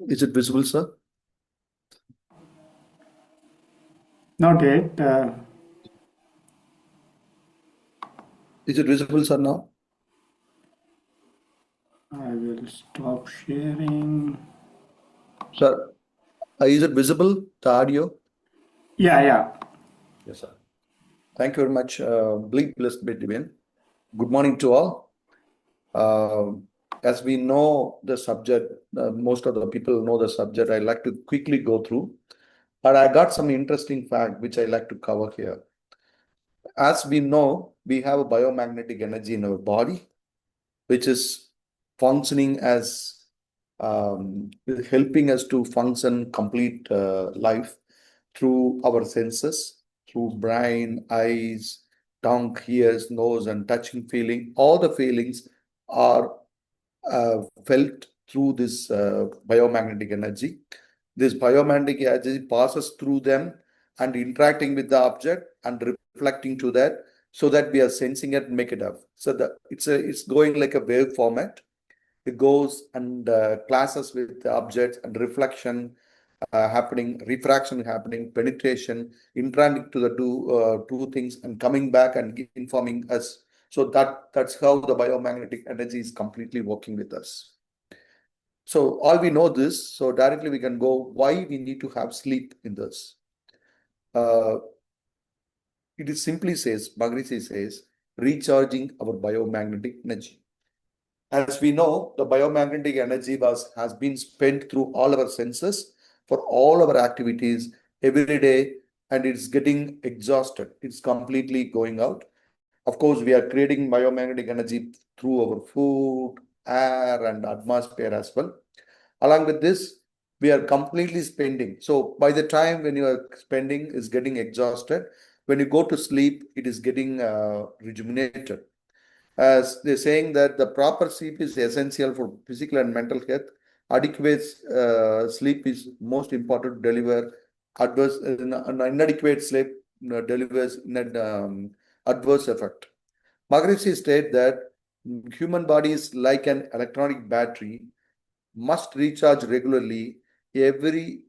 Is it visible, sir? Not yet. Is it visible, sir, now? I will stop sharing. Sir, is it visible, the audio? Yeah, yeah. Yes, sir. Thank you very much. Bleep blessed be divine. Good morning to all. Uh, as we know the subject, most of the people know the subject. I like to quickly go through, but I got some interesting fact which I like to cover here. As we know, we have a biomagnetic energy in our body, which is functioning as helping us to function complete life through our senses, through brain, eyes, tongue, ears, nose, and touching feeling. All the feelings are felt through this biomagnetic energy. This biomagnetic energy passes through them and interacting with the object and reflecting to that, so that we are sensing it and make it up. So it's going like a wave format. It goes and classes with the objects and reflection happening, refraction happening, penetration, interacting to the two things and coming back and informing us. So that's how the biomagnetic energy is completely working with us. So all we know this, so directly we can go why we need to have sleep in this. Uh, it is simply says, Maharishi says, recharging our biomagnetic energy. As we know, the biomagnetic energy has been spent through all our senses for all our activities every day, and it's getting exhausted. It's completely going out. Of course, we are creating biomagnetic energy through our food, air, and atmosphere as well. Along with this, we are completely spending. So by the time when you are spending is getting exhausted, when you go to sleep, it is getting rejuvenated. As they're saying that the proper sleep is essential for physical and mental health. Adequate sleep is most important to deliver adverse, an inadequate sleep delivers an adverse effect. Maharishi state that human body is like an electronic battery, must recharge regularly. Every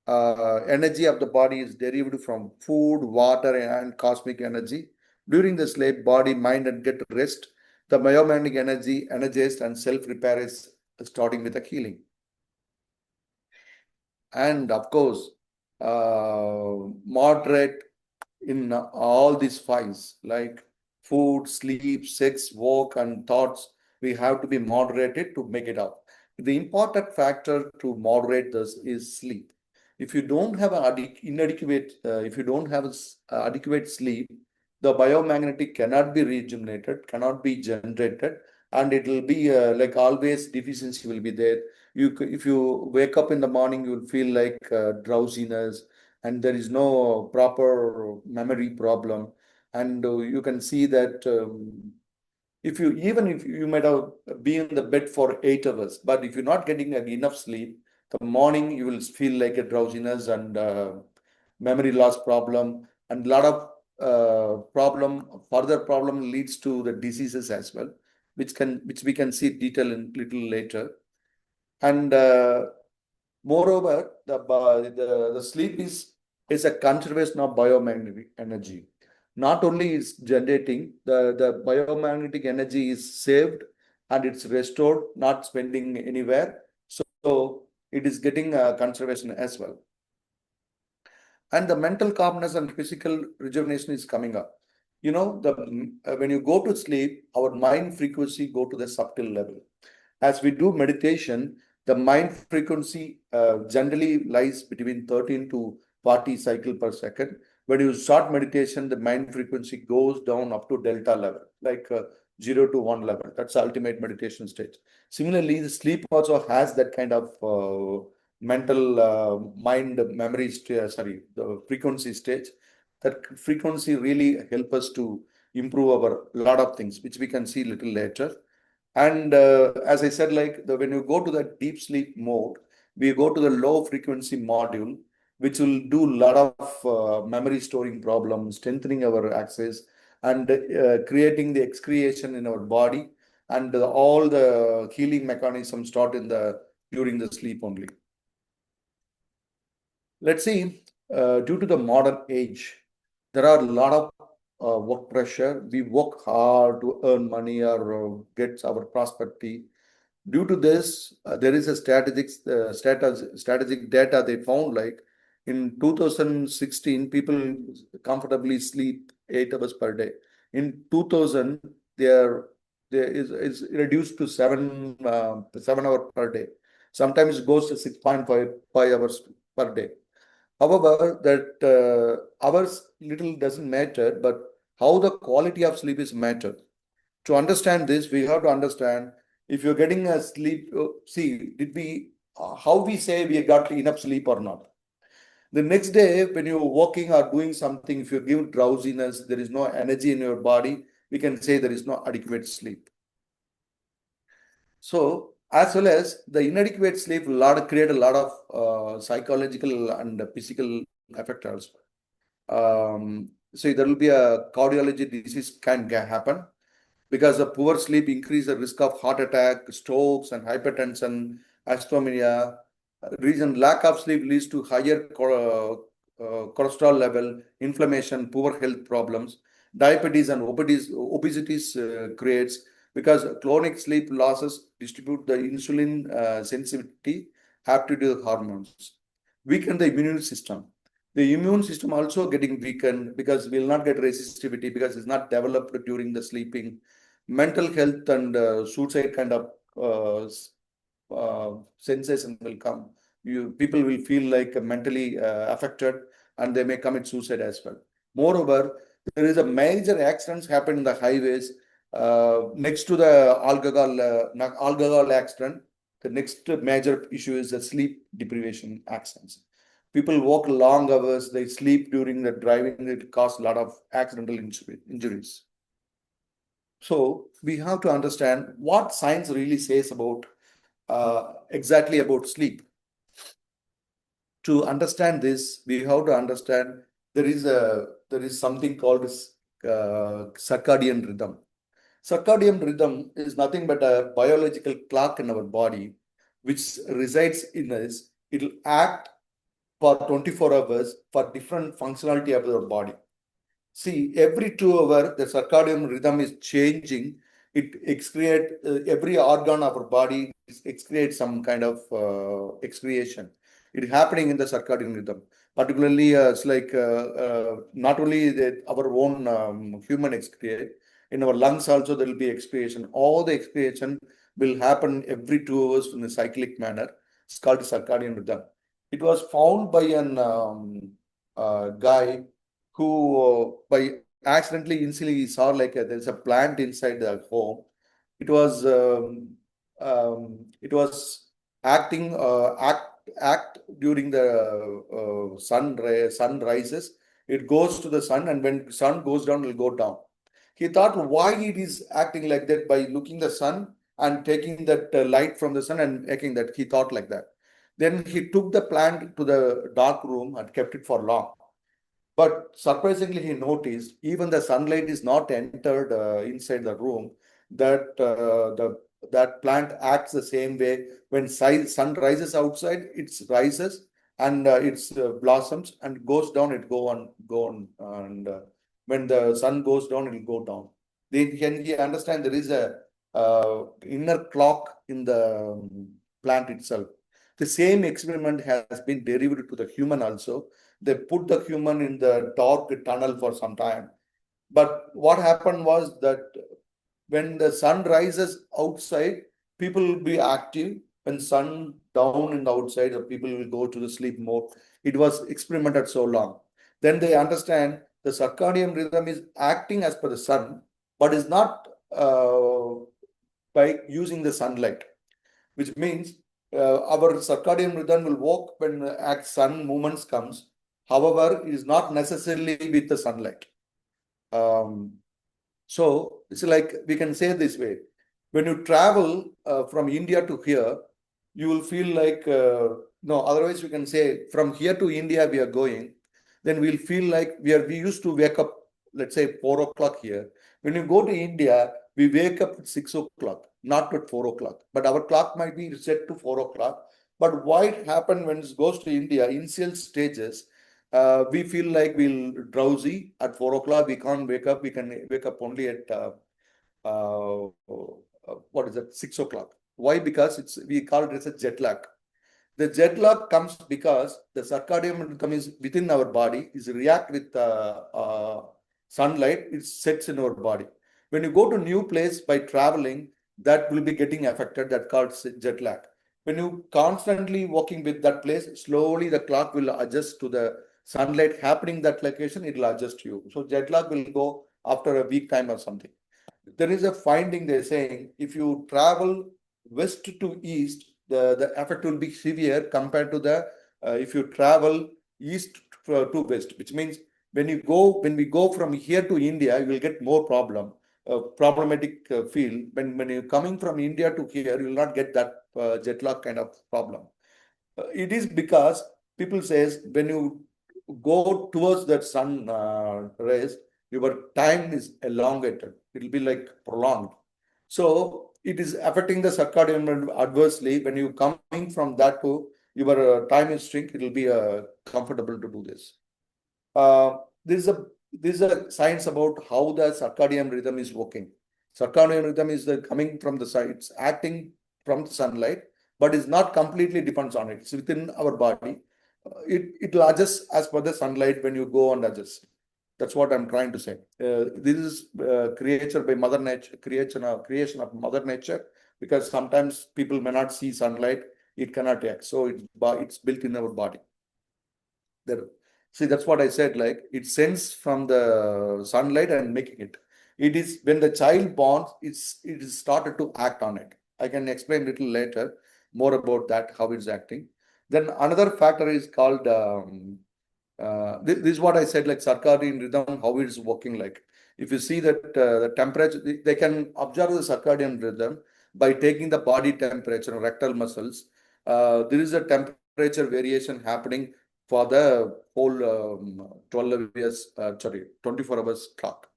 energy of the body is derived from food, water, and cosmic energy. During the sleep, body, mind, and get rest. The biomagnetic energy energized and self-repair is starting with a healing. And of course, moderate in all these fives like food, sleep, sex, work, and thoughts. We have to be moderated to make it up. The important factor to moderate this is sleep. If you don't have inadequate, if you don't have adequate sleep, the biomagnetic cannot be regenerated, cannot be generated, and it will be like always deficiency will be there. If you wake up in the morning, you will feel like drowsiness, and there is no proper memory problem. And you can see that if you even if you might have been in the bed for 8 hours, but if you're not getting enough sleep, the morning you will feel like a drowsiness and memory loss problem, and a lot of further problem leads to the diseases as well, which we can see detail in little later. And moreover, the sleep is a conservation of biomagnetic energy. Not only is generating, the biomagnetic energy is saved and it's restored, not spending anywhere. So it is getting conservation as well. And the mental calmness and physical rejuvenation is coming up. You know, when you go to sleep, our mind frequency go to the subtle level. As we do meditation, the mind frequency generally lies between 13 to 40 cycle per second. When you start meditation, the mind frequency goes down up to delta level, like 0 to 1 level. That's the ultimate meditation stage. Similarly, the sleep also has that kind of mental mind memory sorry, the frequency stage. That frequency really help us to improve our lot of things, which we can see little later. And as I said, like when you go to the deep sleep mode, we go to the low frequency module, which will do a lot of memory storing problems, strengthening our access, and creating the excretion in our body, and all the healing mechanisms start in the during the sleep only. Let's see, due to the modern age, there are a lot of work pressure. We work hard to earn money or get our prosperity. Due to this, there is a strategic data they found, like in 2016, people comfortably sleep 8 hours per day. In 2000, there is reduced to 7 hours per day. Sometimes it goes to 6.5 hours per day. However, that hours little doesn't matter, but how the quality of sleep is matter. To understand this, we have to understand if you're getting a sleep. See, did we how we say we got enough sleep or not? The next day, when you're working or doing something, if you give drowsiness, there is no energy in your body. We can say there is no adequate sleep. So, as well as the inadequate sleep, create a lot of psychological and physical effect also. So there will be a cardiology disease can happen because of poor sleep increase the risk of heart attack, strokes, and hypertension, asthma. Reason lack of sleep leads to higher cholesterol level, inflammation, poor health problems, diabetes and obesity creates because chronic sleep losses distribute the insulin sensitivity aptitude hormones, weaken the immune system. The immune system also getting weakened because we'll not get resistivity because it's not developed during the sleeping. Mental health and suicide kind of sensation will come. People will feel like mentally affected and they may commit suicide as well. Moreover, there is a major accidents happen in the highways next to the alcohol accident. The next major issue is the sleep deprivation accidents. People work long hours, they sleep during the driving, it causes a lot of accidental injuries. So we have to understand what science really says about exactly about sleep. To understand this, we have to understand there is something called circadian rhythm. Circadian rhythm is nothing but a biological clock in our body, which resides in us. It'll act for 24 hours for different functionality of our body. See, every 2 hours, the circadian rhythm is changing. It excrete every organ of our body excretes some kind of excretion. It is happening in the circadian rhythm. Particularly, it's like not only our own human excrete, in our lungs also there will be excretion. All the excretion will happen every 2 hours in a cyclic manner. It's called circadian rhythm. It was found by an guy who by accidentally initially he saw like there's a plant inside the home. It was acting act during the sun rises. It goes to the sun, and when sun goes down, it will go down. He thought why it is acting like that by looking the sun and taking that light from the sun and making that. He thought like that. Then he took the plant to the dark room and kept it for long. But surprisingly, he noticed even the sunlight is not entered inside the room. That plant acts the same way. When sun rises outside, it rises and it blossoms, and goes down. It go on, and when the sun goes down, it will go down. Then can he understand there is a inner clock in the plant itself? The same experiment has been derived to the human also. They put the human in the dark tunnel for some time. But what happened was that when the sun rises outside, people will be active. When sun down in the outside, the people will go to the sleep mode. It was experimented so long. Then they understand the circadian rhythm is acting as per the sun, but is not by using the sunlight, which means our circadian rhythm will work when sun movements comes. However, it is not necessarily with the sunlight. Um, so it's like we can say this way: when you travel from India to here, you will feel like no. Otherwise, we can say from here to India we are going. Then we'll feel like we used to wake up, let's say 4 o'clock here. When you go to India, we wake up at 6 o'clock, not at 4 o'clock. But our clock might be set to 4 o'clock. But why it happened when it goes to India, initial stages, we feel like we'll drowsy at 4 o'clock. We can't wake up. We can wake up only at what is it, 6 o'clock. Why? Because we call it as a jet lag. The jet lag comes because the circadian rhythm is within our body, is react with sunlight, it sets in our body. When you go to new place by traveling, that will be getting affected, that called jet lag. When you constantly walking with that place, slowly the clock will adjust to the sunlight happening that location, it will adjust you. So jet lag will go after a week time or something. There is a finding they're saying if you travel west to east, the effect will be severe compared to the if you travel east to west, which means when we go from here to India, you will get more problematic feel. When you're coming from India to here, you will not get that jet lag kind of problem. It is because people says when you go towards that sun rays, your time is elongated. It will be like prolonged. So it is affecting the circadian rhythm adversely. When you coming from that to your time is shrink, it will be comfortable to do this. Uh, this is a science about how the circadian rhythm is working. Circadian rhythm is coming from the sun. It's acting from the sunlight, but is not completely depends on it. It's within our body. It will adjust as per the sunlight when you go and adjust. That's what I'm trying to say. This is creature by Mother Nature, creation of Mother Nature, because sometimes people may not see sunlight, it cannot act. So it's built in our body. There, see, that's what I said. Like it sends from the sunlight and making it. It is when the child born, it is started to act on it. I can explain little later more about that, how it's acting. Then another factor is called this is what I said, like circadian rhythm, how it's working. Like if you see that the temperature, they can observe the circadian rhythm by taking the body temperature and rectal muscles. There is a temperature variation happening for the whole 12 years, sorry, 24 hours clock.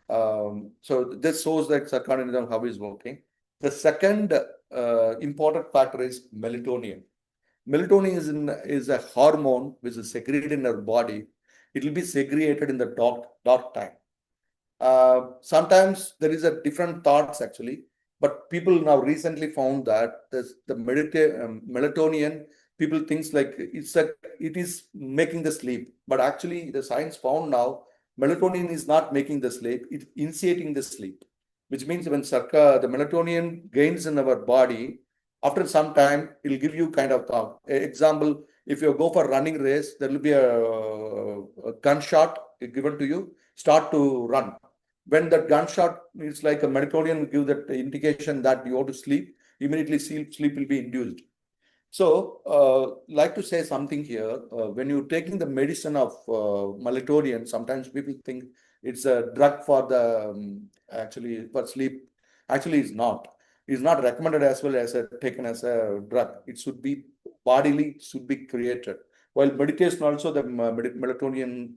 So this shows that circadian rhythm, how it's working. The second important factor is melatonin. Melatonin is a hormone which is secreted in our body. It will be segregated in the dark time. Sometimes there is a different thoughts actually, but people now recently found that the melatonin, people thinks like it is making the sleep, but actually the science found now melatonin is not making the sleep, it's initiating the sleep, which means when the melatonin gains in our body, after some time it will give you kind of thought. Example, if you go for running race, there will be a gunshot given to you, start to run. When that gunshot is like a melatonin give that indication that you have to sleep, immediately sleep will be induced. So, like to say something here. When you're taking the medicine of melatonin, sometimes people think it's a drug for the actually for sleep. Actually, it's not. It's not recommended as well as taken as a drug. It should be bodily. It should be created. While meditation also the melatonin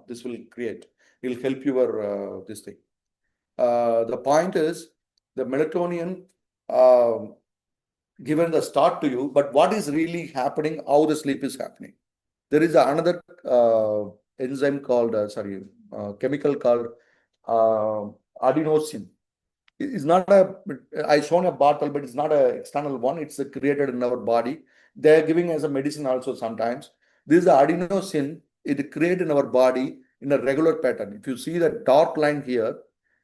this will create. It will help your this thing. The point is the melatonin. Given the start to you, but what is really happening, how the sleep is happening. There is another enzyme called, chemical called uh, adenosine. It's not I shown a bottle, but it's not an external one. It's created in our body. They're giving as a medicine also sometimes. This is adenosine. It created in our body in a regular pattern. If you see the dark line here,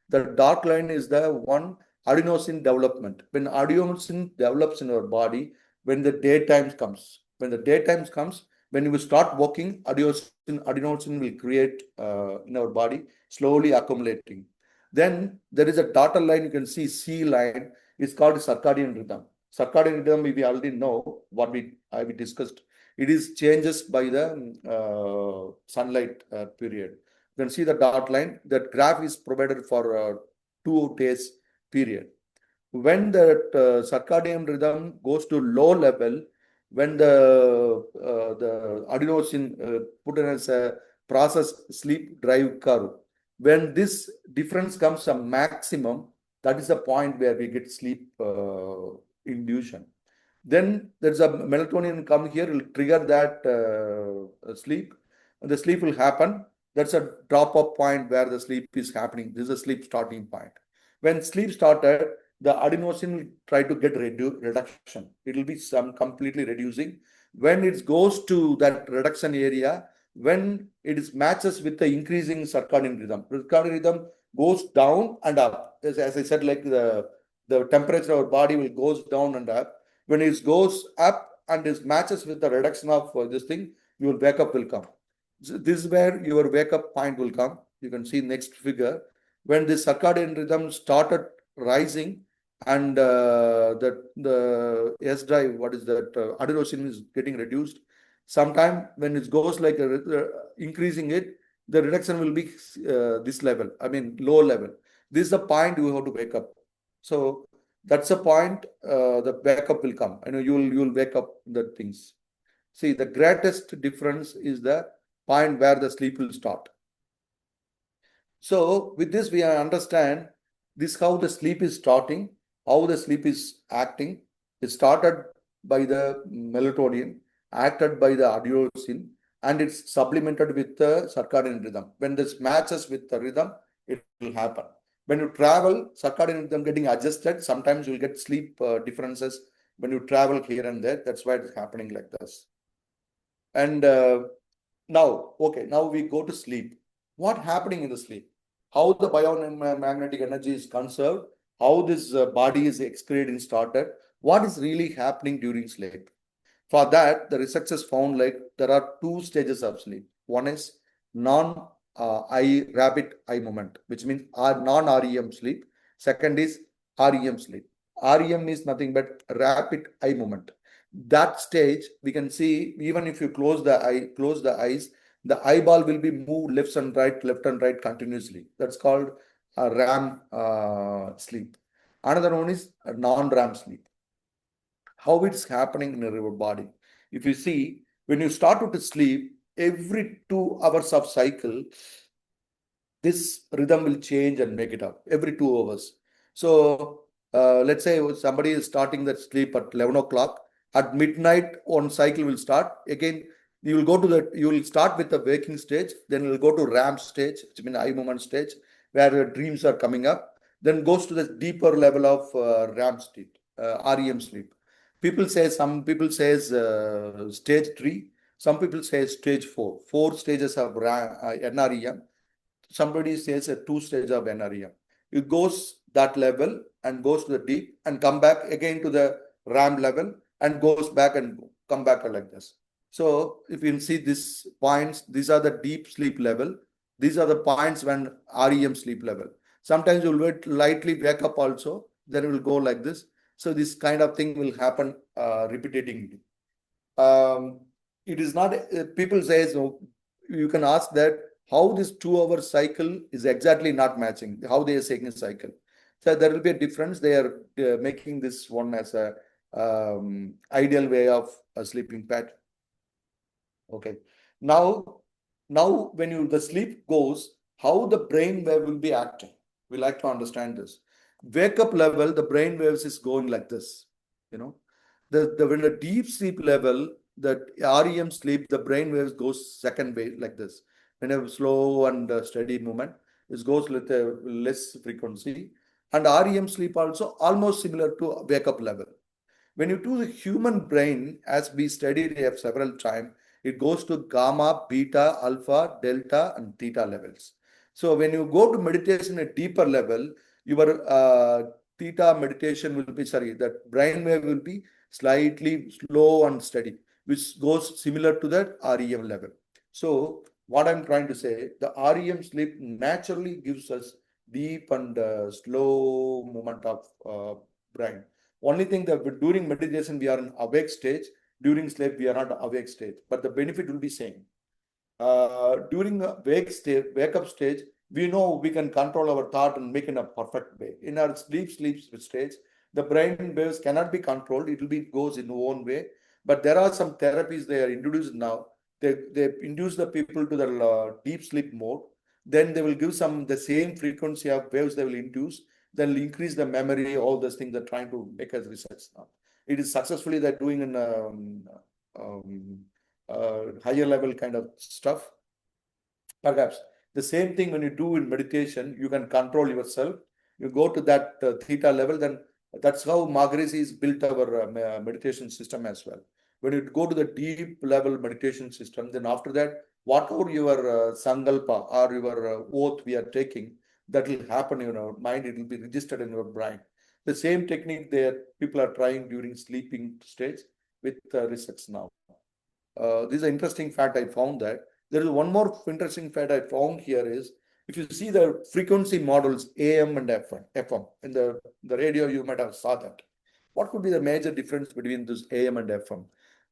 the dark line is the one adenosine development. When adenosine develops in our body, when the daytime comes, when you start working, adenosine will create in our body, slowly accumulating. Then there is a dotted line, you can see C line, is called circadian rhythm. Circadian rhythm, we already know what we discussed. It is changes by the sunlight period. You can see the dot line. That graph is provided for 2 days period. When the circadian rhythm goes to low level, when the adenosine put in as a process sleep drive curve, when this difference comes a maximum, that is the point where we get sleep induction. Then there's a melatonin come here, will trigger that sleep. The sleep will happen. That's a drop off point where the sleep is happening. This is a sleep starting point. When sleep started, the adenosine will try to get reduction. It will be some completely reducing. When it goes to that reduction area, when it is matches with the increasing circadian rhythm goes down and up. As I said, like the temperature of our body will goes down and up. When it goes up and it matches with the reduction of this thing, your wake up will come. So this is where your wake up point will come. You can see next figure. When the circadian rhythm started rising and the S drive, what is that? Adenosine is getting reduced. Sometime when it goes like increasing it, the reduction will be this level. I mean, low level. This is the point you have to wake up. So that's a point. The backup will come. I know you'll wake up the things. See, the greatest difference is the point where the sleep will start. So with this, we understand this how the sleep is starting, how the sleep is acting. It started by the melatonin, acted by the adenosine, and it's supplemented with the circadian rhythm. When this matches with the rhythm, it will happen. When you travel, circadian rhythm getting adjusted. Sometimes you'll get sleep differences when you travel here and there. That's why it's happening like this. And now we go to sleep. What happening in the sleep? How the biomagnetic energy is conserved? How this body is excreted started? What is really happening during sleep? For that, the researchers found like there are two stages of sleep. One is non eye rapid eye movement, which means non REM sleep. Second is REM sleep. REM is nothing but rapid eye movement. That stage we can see even if you close the eyes, the eyeball will be moved left and right continuously. That's called a RAM sleep. Another one is a non-RAM sleep. How it's happening in your body. If you see, when you start to sleep, every 2 hours of cycle, this rhythm will change and make it up every 2 hours. So let's say somebody is starting that sleep at 11 o'clock. At midnight, one cycle will start. Again, you will start with the waking stage, then you will go to RAM stage, which means eye movement stage, where your dreams are coming up. Then goes to the deeper level of RAM sleep, REM sleep. Some people says stage 3, some people say stage 4. 4 stages of NREM. Somebody says a 2 stage of NREM. It goes that level and goes to the deep and come back again to the RAM level and goes back and come back like this. So if you see these points, these are the deep sleep level. These are the points when REM sleep level. Sometimes you'll lightly wake up also, then it will go like this. So this kind of thing will happen repeatedly. Um, it is not, people say, so you can ask that how this 2 hour cycle is exactly not matching, how they are saying a cycle. So there will be a difference. They are making this one as a ideal way of a sleeping pattern. Okay. Now, now when the sleep goes, how the brain wave will be acting. We like to understand this. Wake up level, the brain waves is going like this. You know, when the deep sleep level, the REM sleep, the brain waves goes second way like this. When a slow and steady movement, it goes with a less frequency. And REM sleep also almost similar to wake up level. When you do the human brain, as we studied it several times, it goes to gamma, beta, alpha, delta, and theta levels. So when you go to meditation at deeper level, your theta meditation will be, sorry, that brain wave will be slightly slow and steady, which goes similar to that REM level. So what I'm trying to say, the REM sleep naturally gives us deep and slow movement of brain. Only thing that during meditation we are in awake stage, during sleep we are not awake stage, but the benefit will be same. During a wake up stage, we know we can control our thought and make in a perfect way. In our sleep stage, the brain waves cannot be controlled. It will be goes in own way. But there are some therapies they are introduced now. They induce the people to the deep sleep mode. Then they will give the same frequency of waves they will induce. They'll increase the memory. All those things they're trying to make as research now. it is successfully they're doing in um, higher level kind of stuff. Perhaps the same thing when you do in meditation, you can control yourself. You go to that theta level, then that's how Maharishi is built our meditation system as well. When you go to the deep level meditation system, then after that, whatever your sankalpa or your oath we are taking, that will happen in your mind. It will be registered in your brain. The same technique that people are trying during sleeping stage with research now. This is an interesting fact I found that. There is one more interesting fact I found here is if you see the frequency models AM and FM in the radio, you might have saw that. What could be the major difference between this AM and FM?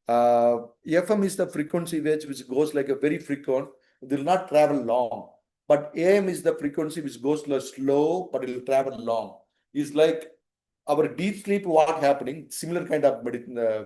FM is the frequency which goes like a very frequent, it will not travel long. But AM is the frequency which goes slow, but it will travel long. It's like our deep sleep, what happening, similar kind of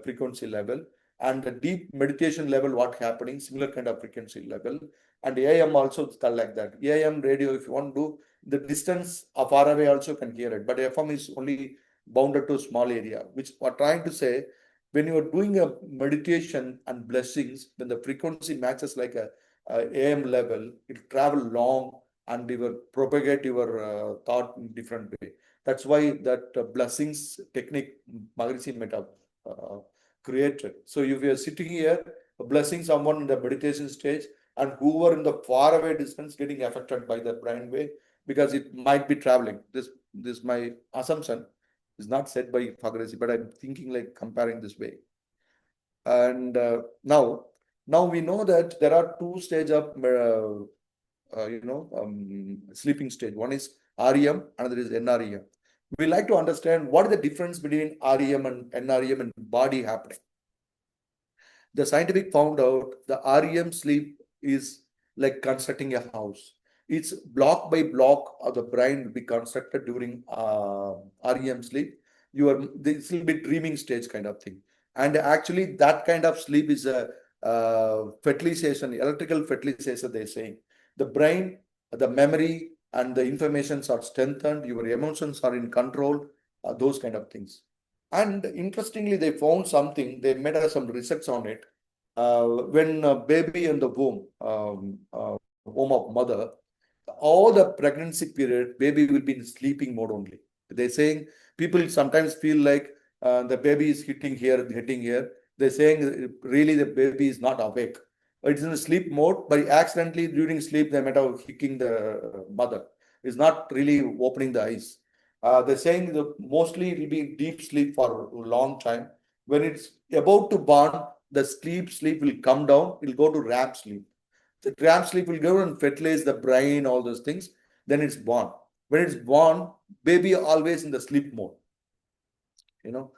frequency level, and the deep meditation level, what happening, similar kind of frequency level, and AM also it's called like that. AM radio, if you want to do the distance far away, also can hear it, but FM is only bounded to a small area. Which we're trying to say, when you are doing a meditation and blessings, when the frequency matches like a AM level, it travel long and you will propagate your thought in different way. That's why that blessings technique Maharishi Meta uh, created. So if you are sitting here blessing someone in the meditation stage, and who are in the far away distance getting affected by the brain wave, because it might be traveling. This my assumption is not said by Maharishi, but I'm thinking like comparing this way. And now we know that there are two stage of sleeping stage. One is REM, another is NREM. We like to understand what is the difference between REM and NREM and body happening. The scientific found out the REM sleep is like constructing a house. It's block by block of the brain will be constructed during REM sleep. This will be dreaming stage kind of thing. And actually, that kind of sleep is a fertilization, electrical fertilization. They're saying the brain, the memory, and the informations are strengthened. Your emotions are in control. Those kind of things. And interestingly, they found something. They made some research on it. When a baby in the womb of mother, all the pregnancy period, baby will be in sleeping mode only. They're saying people sometimes feel like the baby is hitting here. They're saying really the baby is not awake. It's in the sleep mode, but accidentally during sleep they might have kicking the mother. It's not really opening the eyes. They're saying that mostly it will be deep sleep for a long time. When it's about to born, the sleep will come down. It'll go to REM sleep. The REM sleep will go and fertilize the brain, all those things. Then it's born. When it's born, baby always in the sleep mode. You know,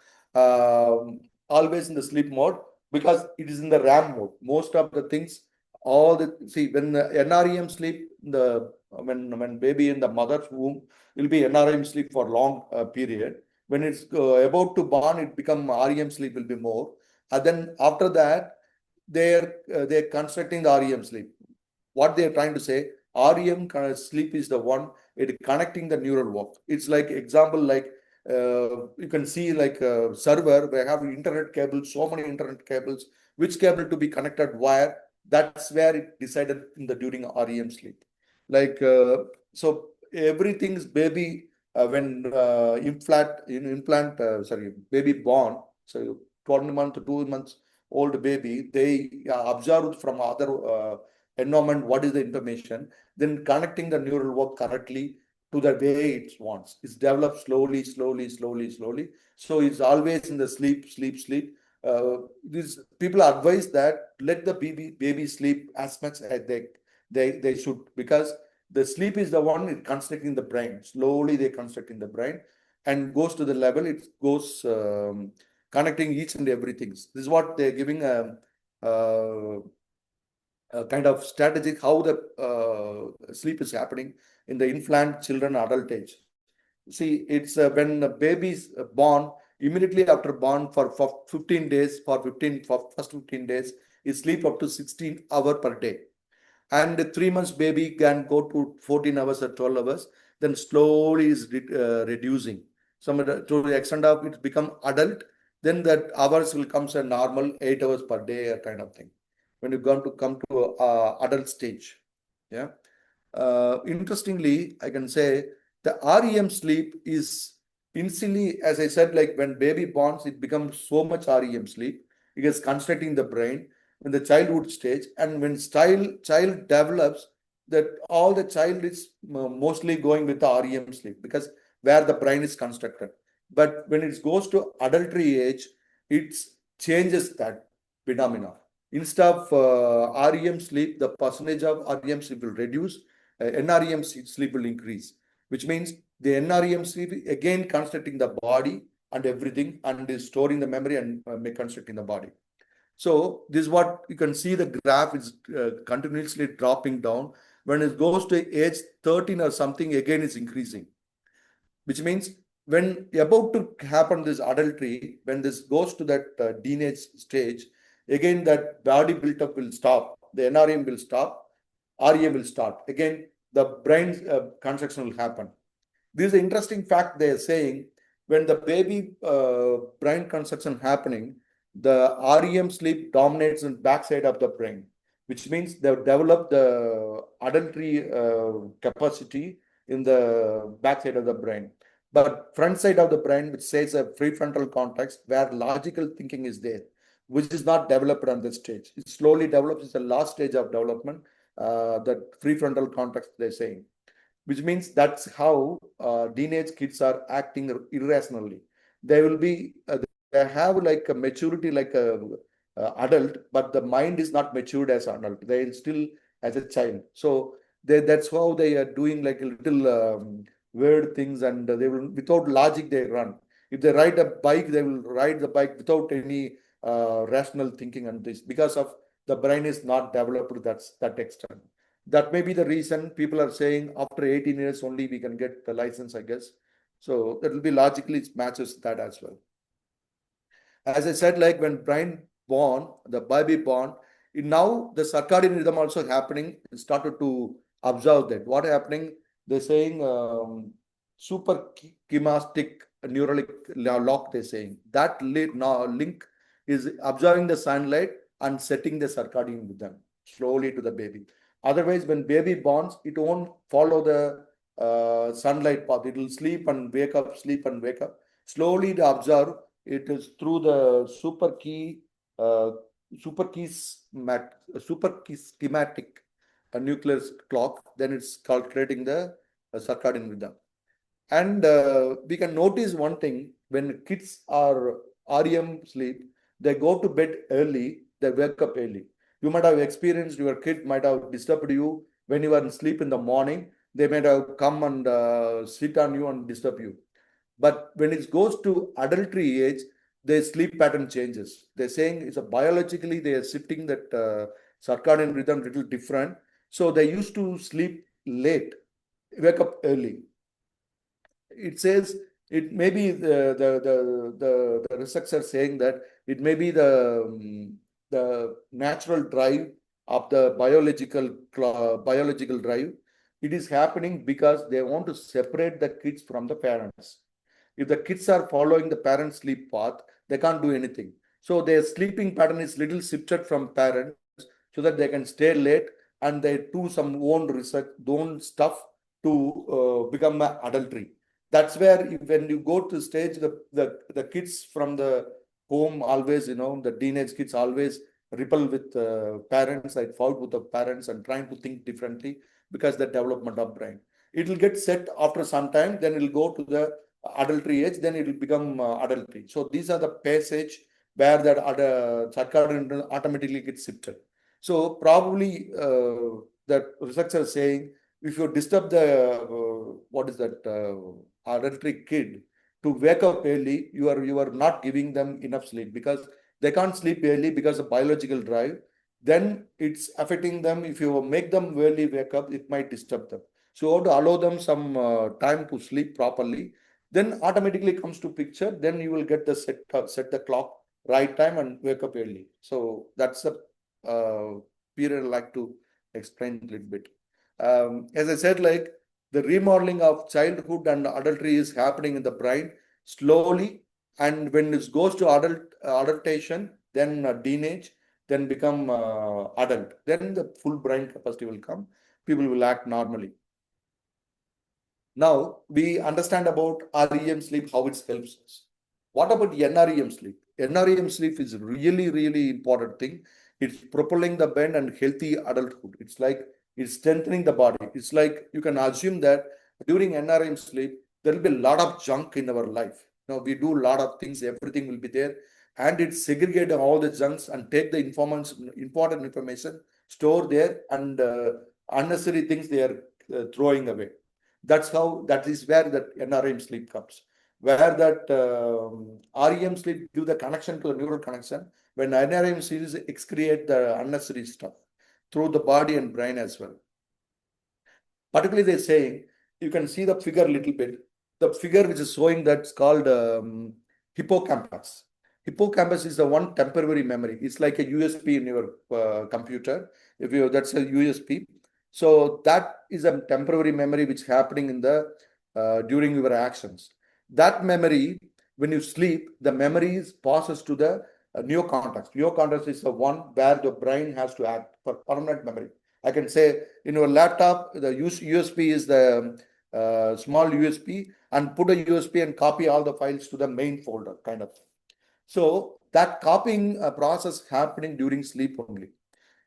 always in the sleep mode because it is in the RAM mode. Most of the things, all the see when the NREM sleep, the when baby in the mother's womb will be NREM sleep for long period. When it's about to born, it become REM sleep will be more. And then after that, they're constructing the REM sleep. What they're trying to say, REM kind of sleep is the one it connecting the neural work. It's like example like you can see like a server where have internet cables, so many internet cables, which cable to be connected where, that's where it decided in the during REM sleep. Like so everything's baby when sorry, baby born, so 20 month 2 months old baby, they observed from other environment what is the information, then connecting the neural work correctly to the way it wants. It's developed slowly. So it's always in the sleep. These people advise that let the baby sleep as much as they should, because the sleep is the one it constructing the brain. Slowly they constructing the brain and goes to the level it goes connecting each and everything. This is what they're giving uh, kind of strategic how the sleep is happening in the infant children adult age. See, it's when a baby is born, immediately after born for 15 days, for first 15 days, he sleep up to 16 hours per day. And 3 months baby can go to 14 hours or 12 hours, then slowly is reducing. Some to the extent of it's become adult, then that hours will come to a normal 8 hours per day kind of thing. When you're going to come to adult stage, yeah. Interestingly, I can say the REM sleep is instantly, as I said, like when baby borns, it becomes so much REM sleep. It is constructing the brain in the childhood stage, and when child develops, that all the child is mostly going with the REM sleep because where the brain is constructed. But when it goes to adultery age, it changes that phenomena. Instead of REM sleep, the percentage of REM sleep will reduce, NREM sleep will increase, which means the NREM sleep again constructing the body and everything and is storing the memory and constructing the body. So this is what you can see, the graph is continuously dropping down. When it goes to age 13 or something, again it's increasing, which means when about to happen this adultery, when this goes to that teenage stage, again that body build-up will stop, the NREM will stop, REM will start. Again, the brain construction will happen. This is an interesting fact they are saying. When the baby brain construction happening, the REM sleep dominates the backside of the brain, which means they develop the adultery capacity in the backside of the brain. But front side of the brain, which says a prefrontal cortex, where logical thinking is there, which is not developed on this stage. It slowly develops. It's the last stage of development. That prefrontal cortex they're saying, which means that's how teenage kids are acting irrationally. They will be they have like a maturity like a adult, but the mind is not matured as an adult. They still as a child. So that's how they are doing like a little weird things, and they will without logic they run. If they ride a bike, they will ride the bike without any rational thinking, and this because of the brain is not developed to that extent. That may be the reason people are saying after 18 years only we can get the license, I guess. So that will be logically it matches that as well. As I said, like when brain born, the baby born, now the circadian rhythm also happening, started to observe that. What happening? They're saying super chiastic neuralic lock, they're saying. That link is observing the sunlight and setting the circadian rhythm slowly to the baby. Otherwise, when baby borns, it won't follow the sunlight path. It will sleep and wake up, sleep and wake up. Slowly to observe, it is through the uh, super keys super key schematic nuclear clock. Then it's calculating the circadian rhythm. And we can notice one thing: when kids are REM sleep, they go to bed early, they wake up early. You might have experienced your kid might have disturbed you when you were in sleep in the morning. They might have come and sit on you and disturb you. But when it goes to adultery age, their sleep pattern changes. They're saying it's a biologically they are shifting that circadian rhythm little different. So they used to sleep late, wake up early. It says it may be the researchers are saying that it may be the natural drive of the biological drive. It is happening because they want to separate the kids from the parents. If the kids are following the parents' sleep path, they can't do anything. So their sleeping pattern is little shifted from parents so that they can stay late and they do some own research, own stuff to become adultery. That's where when you go to stage, the kids from the home always, the teenage kids always repel with parents, like fight with the parents and trying to think differently because the development of brain. It will get set after some time, then it will go to the adultery age, then it will become adultery. So these are the passage where that circadian automatically gets shifted. So probably that researcher is saying if you disturb the what is that adultery kid to wake up early, you are not giving them enough sleep because they can't sleep early because of biological drive. Then it's affecting them. If you make them early wake up, it might disturb them. So you have to allow them some time to sleep properly. Then automatically comes to picture. Then you will get the set the clock right time and wake up early. So that's the period I like to explain a little bit. As I said, like the remodeling of childhood and adultery is happening in the brain slowly and when it goes to adultation, then teenage, then become adult, then the full brain capacity will come. People will act normally. Now we understand about REM sleep, how it helps us. What about NREM sleep? NREM sleep is really, really important thing. It's propelling the brain and healthy adulthood. It's like it's strengthening the body. It's like you can assume that during NREM sleep, there will be a lot of junk in our life. Now we do a lot of things, everything will be there, and it segregate all the junks and take the important information, store there, and unnecessary things they are throwing away. That's how, that is where that NREM sleep comes. Where that REM sleep give the connection to the neural connection. When NREM sleep excrete the unnecessary stuff through the body and brain as well. Particularly, they're saying you can see the figure a little bit. The figure which is showing that's called hippocampus. Hippocampus is the one temporary memory. It's like a USB in your computer. If you that's a USB. So that is a temporary memory which is happening in the during your actions. That memory, when you sleep, the memory passes to the neocortex. Neocortex is the one where the brain has to act for permanent memory. I can say in your laptop, the USB is the small USB, and put a USB and copy all the files to the main folder, kind of. So that copying process happening during sleep only.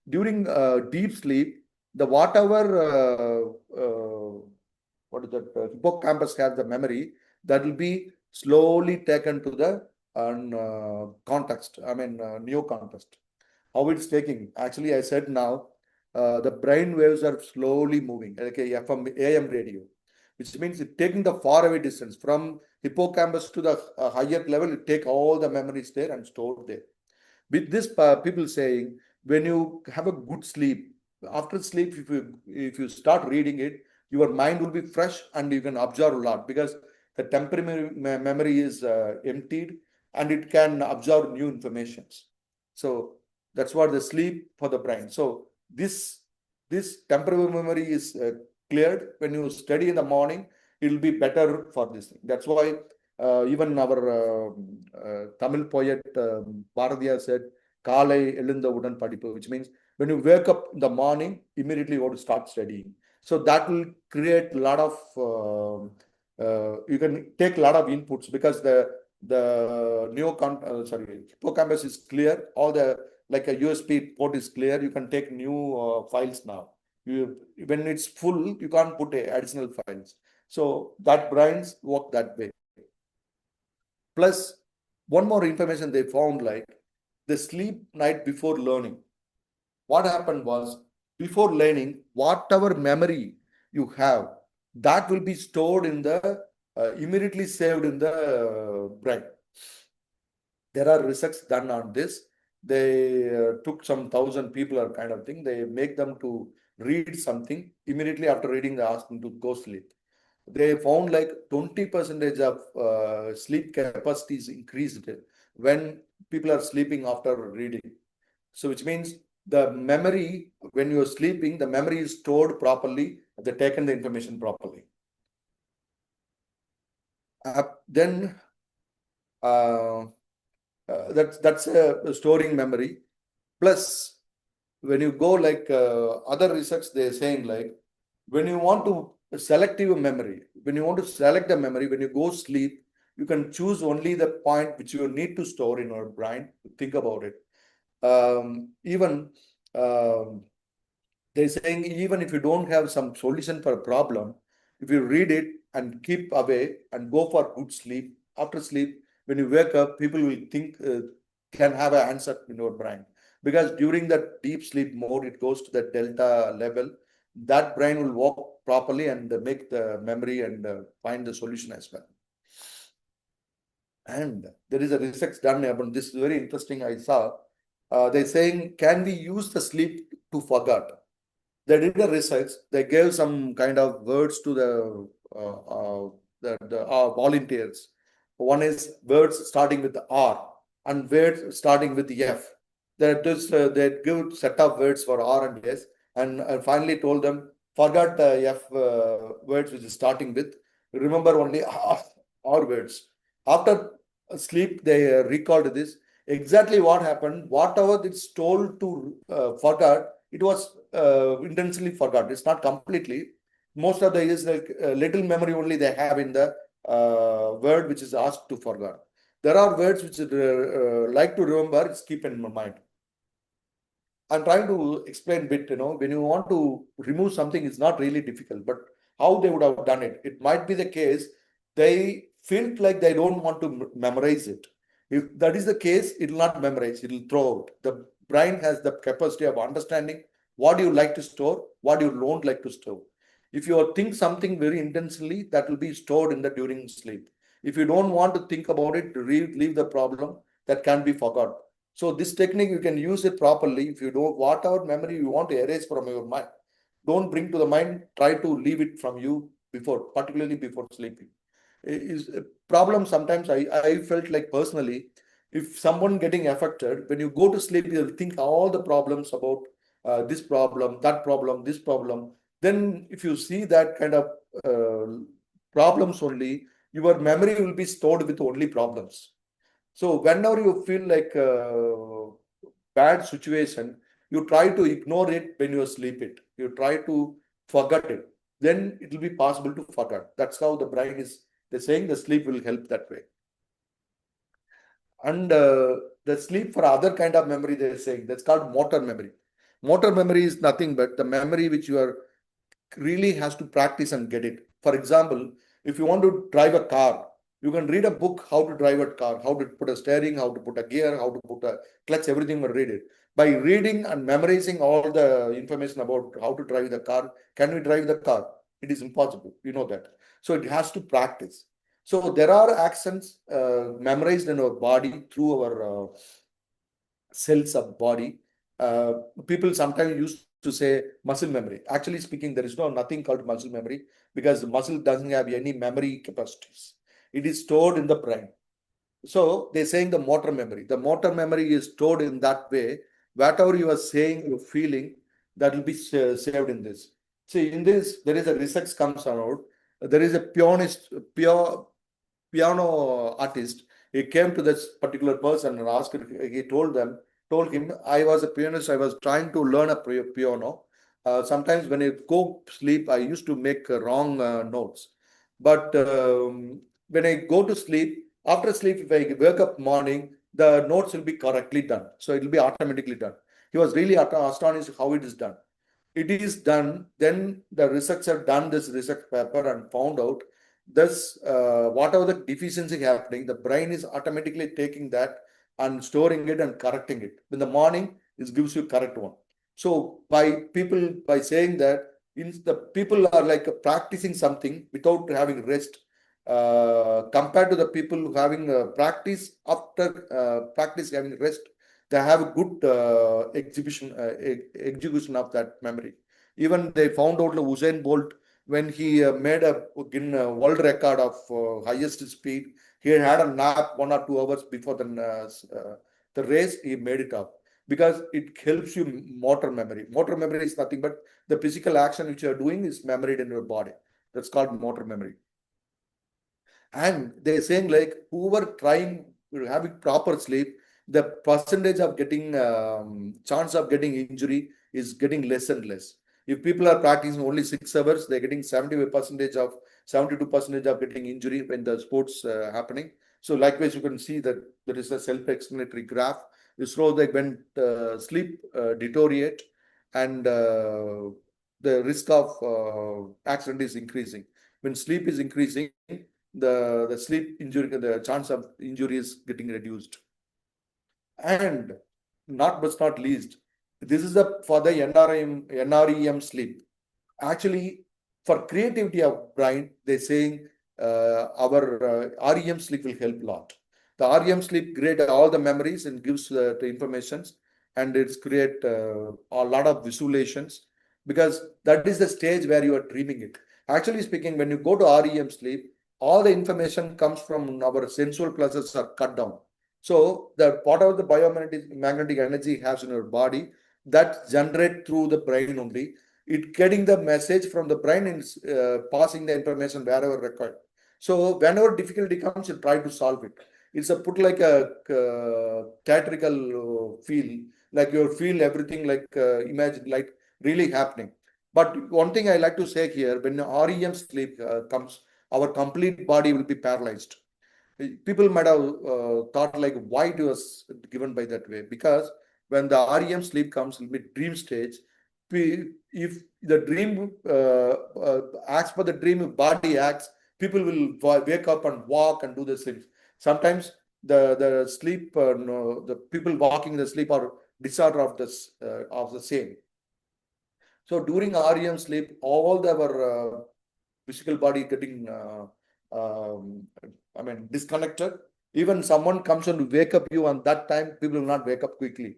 During deep sleep, the whatever what is that hippocampus has the memory, that will be slowly taken to the context. I mean new context. How it's taking? Actually, I said now the brain waves are slowly moving, like a FM AM radio, which means it taking the far away distance from hippocampus to the higher level. It take all the memories there and stored there. With this, people saying when you have a good sleep, after sleep, if you start reading it, your mind will be fresh and you can absorb a lot, because the temporary memory is emptied and it can absorb new informations. So that's what the sleep for the brain. So this temporary memory is cleared. When you study in the morning, it will be better for this thing. That's why even our Tamil poet Bharatiya said, "Kalai elundawudan padippu," which means when you wake up in the morning, immediately you want to start studying. So that will create a lot of you can take a lot of inputs, because the hippocampus is clear. All the, like a USB port is clear. You can take new files now. When it's full, you can't put additional files. So that brains work that way. Plus, one more information they found, like the sleep night before learning. What happened was, before learning, whatever memory you have, that will be stored in the immediately saved in the brain. There are research done on this. They took some 1,000 people or kind of thing. They make them to read something. Immediately after reading, they ask them to go sleep. They found like 20% of sleep capacity is increased when people are sleeping after reading. So which means the memory, when you're sleeping, the memory is stored properly, they taken the information properly. Then that's a storing memory. Plus, when you go like other research, they're saying like when you want to selective memory, when you want to select the memory, when you go sleep, you can choose only the point which you need to store in your brain. Think about it. Even they're saying even if you don't have some solution for a problem, if you read it and keep away and go for good sleep, after sleep, when you wake up, people will think can have an answer in your brain, because during that deep sleep mode, it goes to the delta level. That brain will work properly and make the memory and find the solution as well. And there is a research done about this, very interesting. I saw they're saying, can we use the sleep to forget? They did a research. They gave some kind of words to the volunteers. One is words starting with the R and words starting with the F. They give set of words for R and S, and finally told them forget the F words which is starting with. Remember only R words. After sleep, they recalled this. Exactly what happened, whatever it's told to forget, it was intentionally forgot. It's not completely. Most of the is like little memory only they have in the word which is asked to forget. There are words which like to remember, it's keep in my mind. I'm trying to explain bit, when you want to remove something, it's not really difficult, but how they would have done it. It might be the case they felt like they don't want to memorize it. If that is the case, it will not memorize, it will throw out. The brain has the capacity of understanding what you like to store, what you don't like to store. If you think something very intensely, that will be stored in the during sleep. If you don't want to think about it, leave the problem, that can be forgotten. So this technique, you can use it properly. If you don't, whatever memory you want to erase from your mind, don't bring to the mind, try to leave it from you before, particularly before sleeping. Is a problem sometimes I felt like personally, if someone getting affected, when you go to sleep, you'll think all the problems about this problem, that problem, this problem. Then if you see that kind of problems only, your memory will be stored with only problems. So whenever you feel like bad situation, you try to ignore it when you sleep it. You try to forget it. Then it will be possible to forget. That's how the brain is. They're saying the sleep will help that way. And the sleep for other kind of memory, they're saying that's called motor memory. Motor memory is nothing but the memory which you are really has to practice and get it. For example, if you want to drive a car, you can read a book how to drive a car, how to put a steering, how to put a gear, how to put a clutch, everything will read it. By reading and memorizing all the information about how to drive the car, can we drive the car? It is impossible. You know that. So it has to practice. So there are accents memorized in our body through our cells of body. Uh, People sometimes used to say muscle memory. Actually speaking, there is nothing called muscle memory because the muscle doesn't have any memory capacities. It is stored in the brain. So they're saying the motor memory. The motor memory is stored in that way. Whatever you are saying, you're feeling, that will be saved in this. See, in this, there is a research comes out. There is a piano artist. He came to this particular person and asked. He told him, I was a pianist. I was trying to learn a piano. Sometimes when I go sleep, I used to make wrong notes. But when I go to sleep, after sleep, if I wake up morning, the notes will be correctly done. So it will be automatically done. He was really astonished how it is done. It is done. Then the researcher done this research paper and found out this whatever the deficiency happening, the brain is automatically taking that and storing it and correcting it. In the morning, it gives you correct one. So by saying that, the people are like practicing something without having rest, compared to the people who having practice after practice having rest, they have a good execution of that memory. Even they found out the Usain Bolt, when he made a world record of highest speed, he had a nap 1 or 2 hours before the race. He made it up because it helps you motor memory. Motor memory is nothing but the physical action which you are doing is memoried in your body. That's called motor memory. And they're saying like whoever trying having proper sleep, the percentage of getting chance of getting injury is getting less and less. If people are practicing only 6 hours, they're getting 72% of getting injury when the sports happening. So likewise, you can see that there is a self-explanatory graph. You show that when sleep deteriorate and the risk of accident is increasing. When sleep is increasing, the sleep injury, the chance of injury is getting reduced. And not but not least, this is the for the NREM sleep. Actually, for creativity of brain, they're saying our REM sleep will help a lot. The REM sleep create all the memories and gives the informations, and it's create a lot of visualizations because that is the stage where you are dreaming it. Actually speaking, when you go to REM sleep, all the information comes from our sensual pleasures are cut down. So the whatever the biomagnetic energy has in your body, that generate through the brain only. It getting the message from the brain and passing the information wherever required. So whenever difficulty comes, you try to solve it. It's a put like a theatrical feel, like you feel everything like imagine like really happening. But one thing I like to say here, when REM sleep comes, our complete body will be paralyzed. People might have thought like why it was given by that way, because when the REM sleep comes in mid dream stage, if the dream acts for the dream, if body acts, people will wake up and walk and do the things. Sometimes the sleep no, the people walking in the sleep are disorder of the same. So during REM sleep, all our physical body getting, I mean, disconnected. Even someone comes and wake up you, and that time people will not wake up quickly.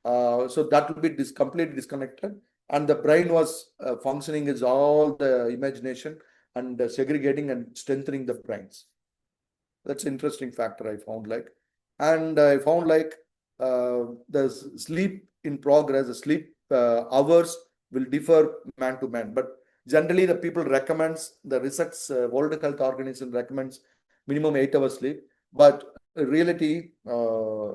So that will be completely disconnected, and the brain was functioning as all the imagination and segregating and strengthening the brains. That's an interesting factor I found like, and I found like the sleep in progress, the sleep hours will differ man to man, but generally the people recommends the research, World Health Organization recommends minimum 8 hours sleep, but in reality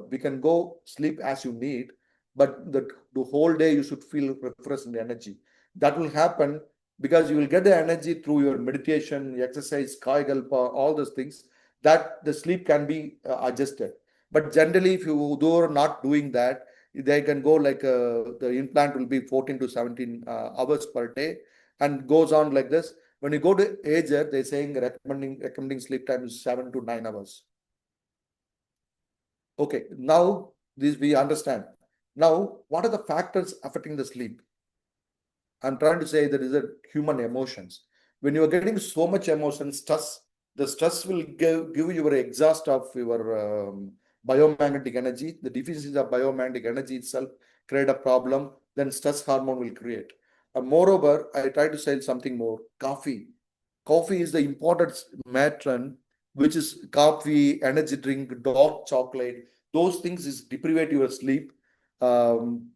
we can go sleep as you need, but the whole day you should feel refreshed and energy. That will happen because you will get the energy through your meditation, exercise, kaigalpa, all those things, that the sleep can be adjusted. But generally, if you do not doing that, they can go like the implant will be 14 to 17 hours per day and goes on like this. When you go to ager, they're saying recommending sleep time is 7 to 9 hours. Okay, now this we understand. Now, what are the factors affecting the sleep? I'm trying to say there is a human emotions. When you are getting so much emotion, stress, the stress will give you an exhaust of your biomagnetic energy. The deficiency of biomagnetic energy itself create a problem. Then stress hormone will create. Moreover, I try to say something more. Coffee. Coffee is the important matron, which is coffee, energy drink, dark chocolate. Those things is deprivate your sleep. Um,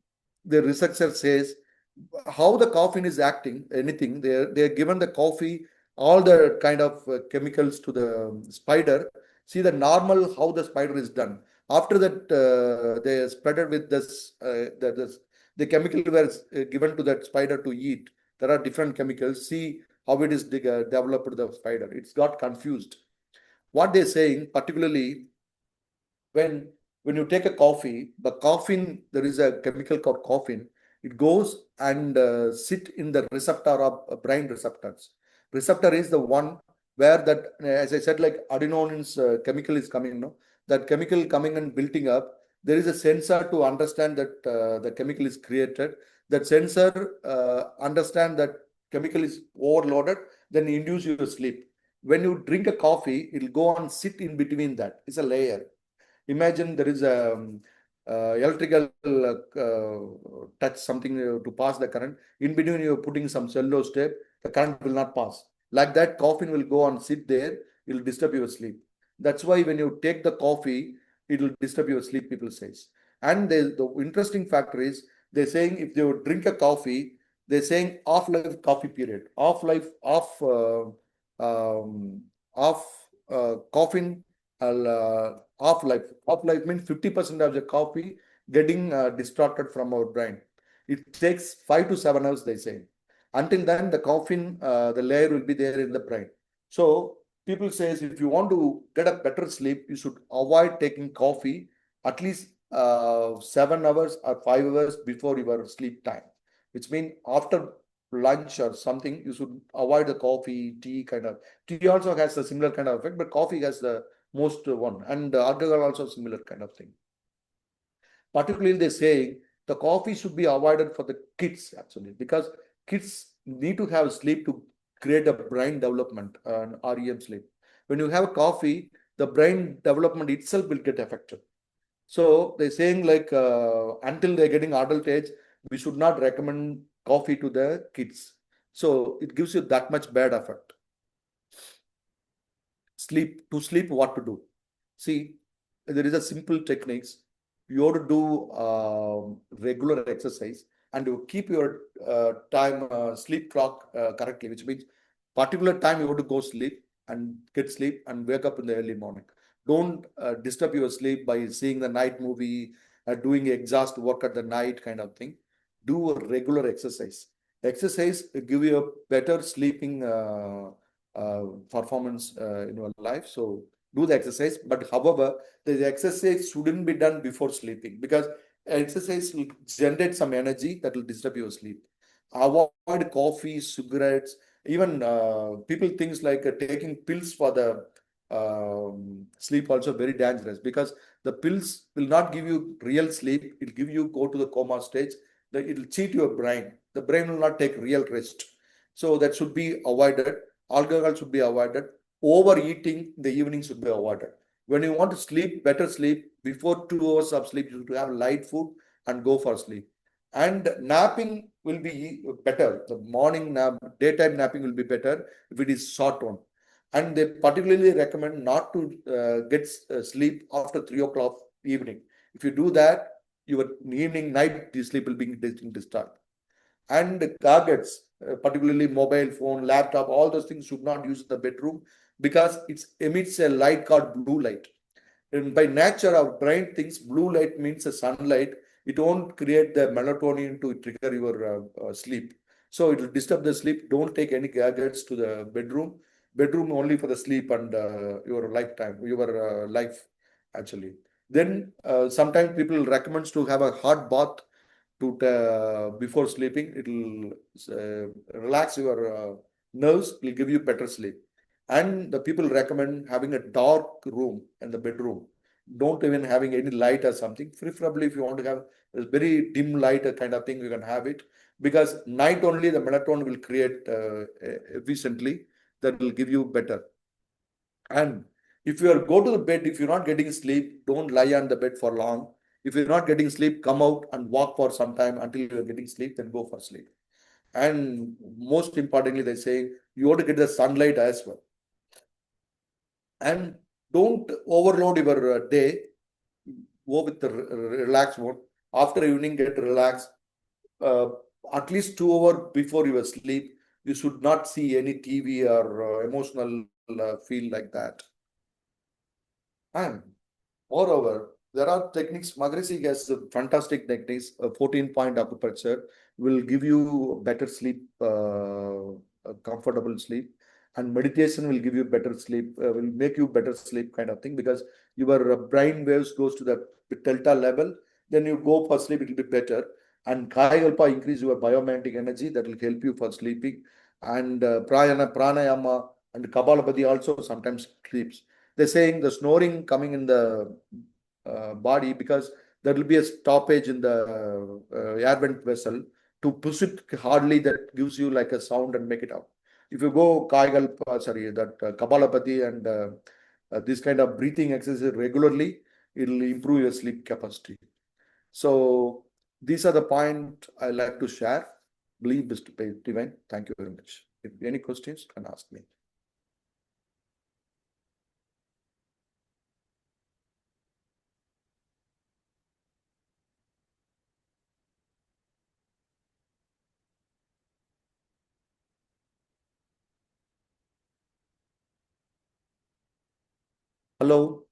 the researcher says how the caffeine is acting, anything, they're given the coffee, all the kind of chemicals to the spider. See the normal how the spider is done. After that, they spread it with the chemical was given to that spider to eat. There are different chemicals. See how it is developed the spider. It's got confused. What they're saying, particularly when when you take a coffee, the caffeine, there is a chemical called caffeine. It goes and sit in the receptor of brain receptors. Receptor is the one where that, as I said, like adenonine's chemical is coming. No, that chemical coming and building up. There is a sensor to understand that the chemical is created. That sensor understand that chemical is overloaded, then induce your sleep. When you drink a coffee, it'll go and sit in between that. It's a layer. Imagine there is a electrical touch something to pass the current. In between, you're putting some cellulose tape, the current will not pass. Like that, coffee will go and sit there, it will disturb your sleep. That's why when you take the coffee, it will disturb your sleep, people says. And the interesting factor is they're saying if they would drink a coffee, they're saying off-life coffee period, off-life, off caffeine, half-life. Half-life means 50% of the coffee getting distorted from our brain. It takes 5 to 7 hours, they say. Until then, the caffeine, the layer will be there in the brain. So people says if you want to get a better sleep, you should avoid taking coffee at least 7 hours or 5 hours before your sleep time, which means after lunch or something, you should avoid the coffee, tea kind of. Tea also has a similar kind of effect, but coffee has the most one, and alcohol also similar kind of thing. Particularly, they say the coffee should be avoided for the kids actually, because kids need to have sleep to create a brain development and REM sleep. When you have coffee, the brain development itself will get affected. So they're saying like until they're getting adult age, we should not recommend coffee to the kids. So it gives you that much bad effect. Sleep, what to do? See, there is a simple techniques. You have to do regular exercise and you keep your time sleep clock correctly, which means particular time you have to go sleep and get sleep and wake up in the early morning. Don't disturb your sleep by seeing the night movie, doing exhaust work at the night kind of thing. Do a regular exercise. Exercise give you a better sleeping performance in your life. So do the exercise. But however, the exercise shouldn't be done before sleeping, because exercise will generate some energy that will disturb your sleep. Avoid coffee, cigarettes. Even people things like taking pills for the sleep also very dangerous, because the pills will not give you real sleep. It'll give you go to the coma stage. It'll cheat your brain. The brain will not take real rest. So that should be avoided. Alcohol should be avoided. Overeating in the evening should be avoided. When you want to sleep, better sleep, before 2 hours of sleep, you should have light food and go for sleep. And napping will be better. The morning nap, daytime napping will be better if it is short one. And they particularly recommend not to get sleep after 3 o'clock evening. If you do that, your evening night sleep will be disturbed. And gadgets, particularly mobile phone, laptop, all those things should not use in the bedroom, because it emits a light called blue light. And by nature, our brain thinks blue light means the sunlight. It won't create the melatonin to trigger your sleep. So it will disturb the sleep. Don't take any gadgets to the bedroom. Bedroom only for the sleep and your lifetime, your life actually. Then sometimes people recommends to have a hot bath to before sleeping. It will relax your nerves. Will give you better sleep. And the people recommend having a dark room in the bedroom. Don't even having any light or something. Preferably, if you want to have a very dim light kind of thing, you can have it, because night only the melatonin will create efficiently. That will give you better. And if you are go to the bed, if you're not getting sleep, don't lie on the bed for long. If you're not getting sleep, come out and walk for some time until you're getting sleep, then go for sleep. And most importantly, they say you want to get the sunlight as well. And don't overload your day. Go with the relaxed mode. After evening, get relaxed. Uh, at least 2 hours before your sleep, you should not see any TV or emotional feel like that. And moreover, there are techniques. Magrisi has a fantastic techniques. A 14-point acupressure will give you better sleep, a comfortable sleep, and meditation will give you better sleep. Will make you better sleep kind of thing, because your brain waves goes to the delta level. Then you go for sleep. It will be better. And Kayakalpa increase your biomagnetic energy that will help you for sleeping. And pranayama and Kapalabhati also sometimes sleeps. They're saying the snoring coming in the body, because there will be a stoppage in the air vent vessel. To push it hardly, that gives you like a sound and make it out. If you go that Kapalapati and this kind of breathing exercise regularly, it will improve your sleep capacity. So these are the point I like to share. Believe Mr. Divine. Thank you very much. If any questions, can ask me. Hello.